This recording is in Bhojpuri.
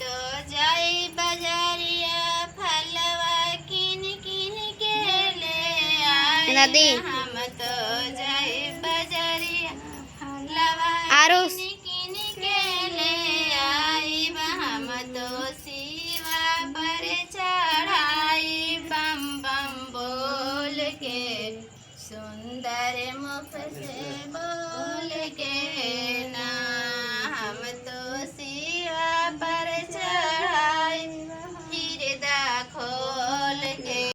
तो जाई बाजारिया फलवा किन किन के ले आई। हम तो जाई बाजारिया फलवा किन किन के ले आई। हम तो शिवा पर चढ़ाई बम बम बोल के सुंदर मुख से बोल।